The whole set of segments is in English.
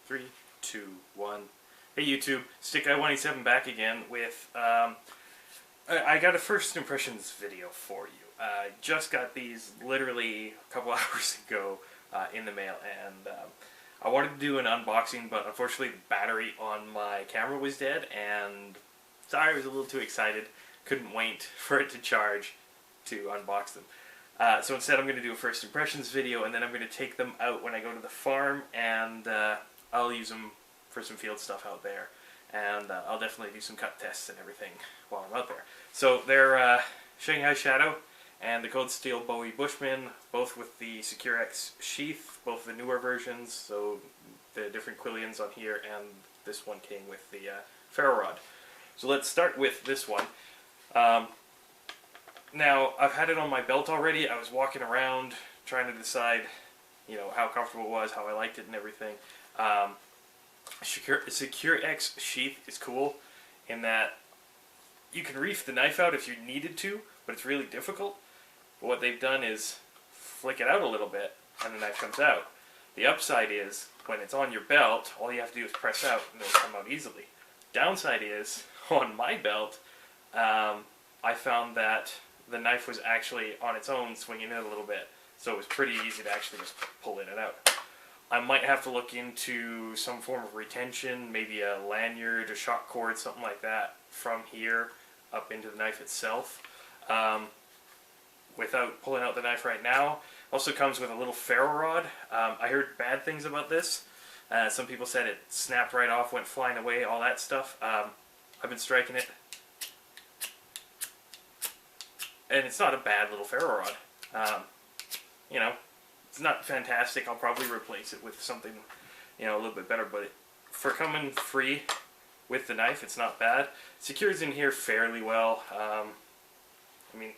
3, 2, 1. Hey YouTube, Stick Guy 187 back again with, I got a first impressions video for you. Just got these literally a couple hours ago in the mail, and I wanted to do an unboxing, but unfortunately the battery on my camera was dead, and sorry, I was a little too excited. Couldn't wait for it to charge to unbox them. So instead I'm going to do a first impressions video, and then I'm going to take them out when I go to the farm, and I'll use them for some field stuff out there. And I'll definitely do some cut tests and everything while I'm out there. So they're Shanghai Shadow and the Cold Steel Bowie Bushman, both with the SecureX sheath, both the newer versions, so the different Quillians on here, and this one came with the ferro rod. So let's start with this one. Now, I've had it on my belt already. I was walking around trying to decide, you know, how comfortable it was, how I liked it and everything. SecureX sheath is cool in that you can reef the knife out if you needed to, but it's really difficult. But what they've done is flick it out a little bit and the knife comes out. The upside is when it's on your belt, all you have to do is press out and it'll come out easily. Downside is, on my belt, I found that the knife was actually on its own swinging in a little bit, so it was pretty easy to actually just pull in and out. I might have to look into some form of retention, maybe a lanyard, a shock cord, something like that, from here up into the knife itself, without pulling out the knife right now. Also comes with a little ferro rod. I heard bad things about this. Some people said it snapped right off, went flying away, all that stuff. I've been striking it, and it's not a bad little ferro rod. You know, it's not fantastic. I'll probably replace it with something, you know, a little bit better, but for coming free with the knife, it's not bad. Secures in here fairly well. I mean,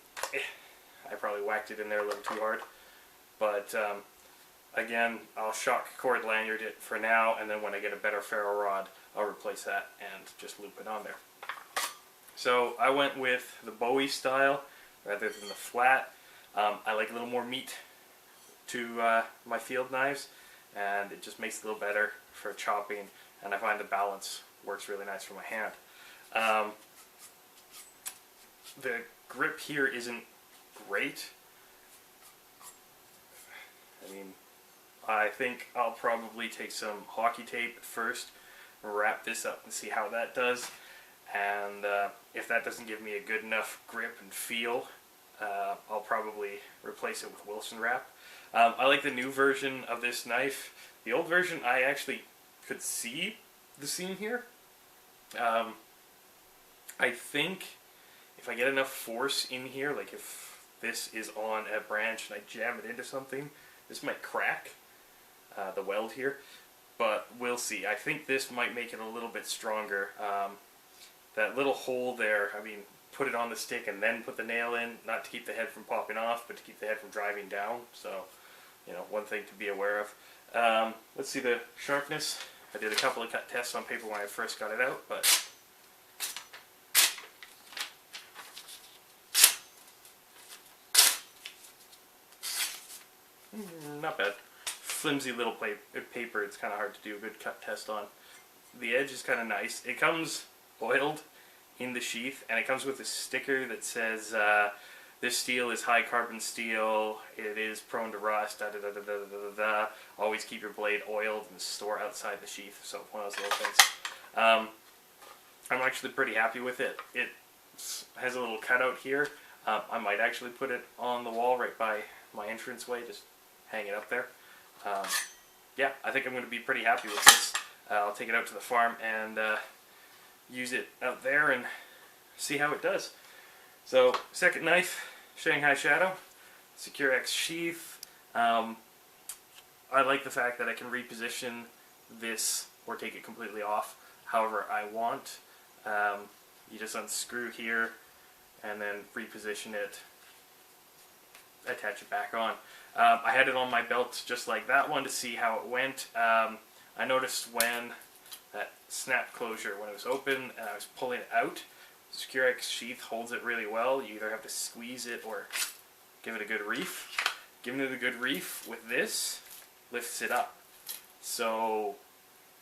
I probably whacked it in there a little too hard, but again, I'll shock cord lanyard it for now, and then when I get a better ferro rod, I'll replace that and just loop it on there. So I went with the Bowie style rather than the flat. I like a little more meat to my field knives, and it just makes it a little better for chopping, and I find the balance works really nice for my hand. The grip here isn't great. I mean, I think I'll probably take some hockey tape first, wrap this up and see how that does, and if that doesn't give me a good enough grip and feel, I'll probably replace it with Wilson wrap. I like the new version of this knife. The old version, I actually could see the seam here. I think if I get enough force in here, like if this is on a branch and I jam it into something, this might crack the weld here, but we'll see. I think this might make it a little bit stronger. That little hole there, I mean, put it on the stick and then put the nail in, not to keep the head from popping off, but to keep the head from driving down. So, you know, one thing to be aware of. Let's see the sharpness. I did a couple of cut tests on paper when I first got it out, but not bad. Flimsy little paper, it's kind of hard to do a good cut test on. The edge is kind of nice. It comes oiled in the sheath, and it comes with a sticker that says this steel is high carbon steel, it is prone to rust, da da da da da da da. Always keep your blade oiled and store outside the sheath. So one of those little things. I'm actually pretty happy with it. It has a little cutout here. I might actually put it on the wall right by my entranceway, just hang it up there. Yeah, I think I'm going to be pretty happy with this. I'll take it out to the farm and use it out there and see how it does. So, second knife, Shanghai Shadow, SecureX sheath. I like the fact that I can reposition this or take it completely off however I want. You just unscrew here and then reposition it, attach it back on. I had it on my belt just like that one to see how it went. I noticed when that snap closure, when it was open and I was pulling it out, the SecureX sheath holds it really well. You either have to squeeze it or give it a good reef. Giving it a good reef with this lifts it up. So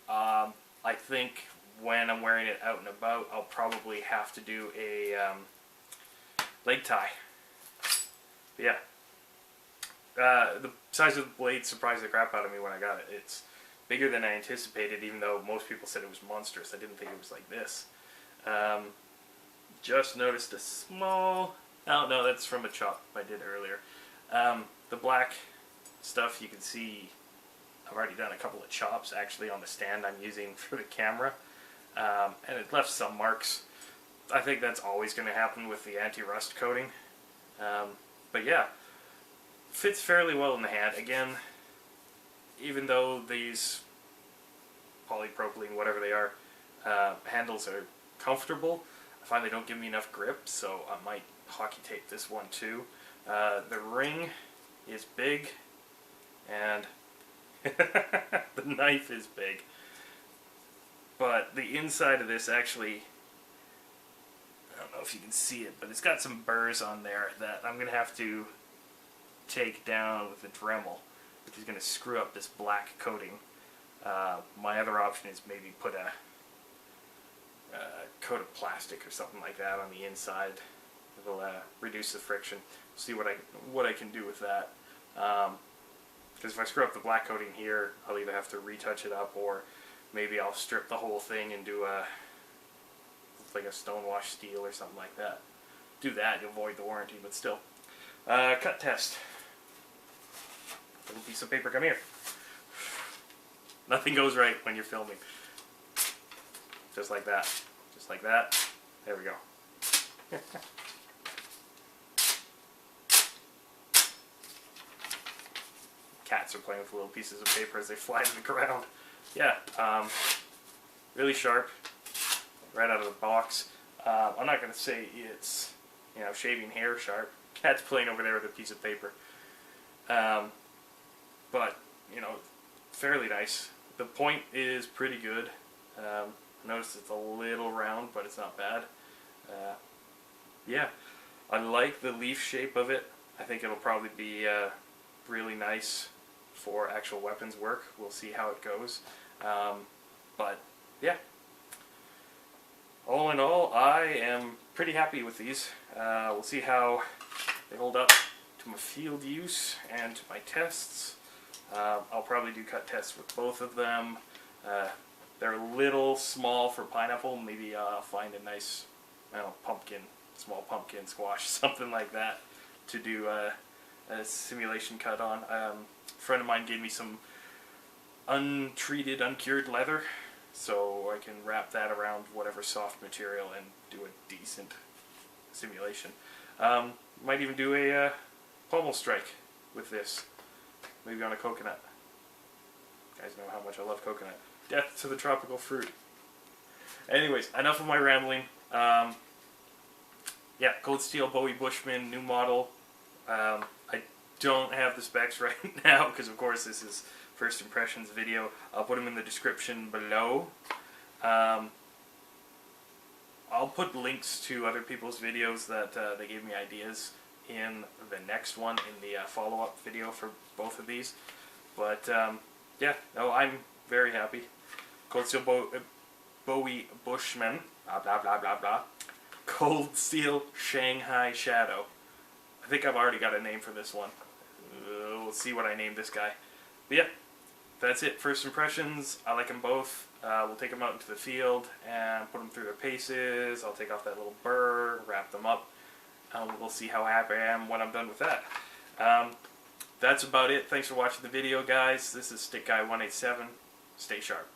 I think when I'm wearing it out and about, I'll probably have to do a leg tie. But yeah. The size of the blade surprised the crap out of me when I got it. It's bigger than I anticipated, even though most people said it was monstrous. I didn't think it was like this. Just noticed a small... Oh, no, that's from a chop I did earlier. The black stuff, you can see I've already done a couple of chops actually on the stand I'm using for the camera. And it left some marks. I think that's always going to happen with the anti-rust coating. But yeah, fits fairly well in the hand. Again, even though these polypropylene, whatever they are, handles are comfortable, I find they don't give me enough grip, so I might hockey tape this one too. The ring is big, and the knife is big. But the inside of this actually, I don't know if you can see it, but it's got some burrs on there that I'm going to have to take down with a Dremel, which is going to screw up this black coating. My other option is maybe put a coat of plastic or something like that on the inside. It'll reduce the friction. See what I can do with that. Because if I screw up the black coating here, I'll either have to retouch it up, or maybe I'll strip the whole thing and do like a stonewash steel or something like that. Do that, you'll avoid the warranty, but still. Cut test. Little piece of paper, come here. Nothing goes right when you're filming. Just like that. Just like that. There we go. Cats are playing with little pieces of paper as they fly to the ground. Yeah, really sharp, right out of the box. I'm not going to say it's, shaving hair sharp. Cat's playing over there with a piece of paper. But, fairly nice. The point is pretty good. Notice it's a little round, but it's not bad. Yeah, I like the leaf shape of it. I think it'll probably be really nice for actual weapons work. We'll see how it goes. But yeah, all in all, I am pretty happy with these. We'll see how they hold up to my field use and to my tests. I'll probably do cut tests with both of them. They're a little small for pineapple. Maybe I'll find a nice, small pumpkin squash, something like that, to do a simulation cut on. A friend of mine gave me some untreated, uncured leather, so I can wrap that around whatever soft material and do a decent simulation. Might even do a pommel strike with this, maybe on a coconut. You guys know how much I love coconut. Death to the tropical fruit. Anyways, enough of my rambling. Yeah, Cold Steel Bowie Bushman, new model. I don't have the specs right now because, of course, this is first impressions video. I'll put them in the description below. I'll put links to other people's videos that they gave me ideas in the next one, in the follow-up video for both of these. But yeah, no, I'm very happy. Cold Steel Bowie Bushman, blah blah blah blah blah. Cold Steel Shanghai Shadow. I think I've already got a name for this one. We'll see what I name this guy. But yeah, that's it. First impressions. I like them both. We'll take them out into the field and put them through their paces. I'll take off that little burr, wrap them up. We'll see how happy I am when I'm done with that. That's about it. Thanks for watching the video, guys. This is Stick Guy 187. Stay sharp.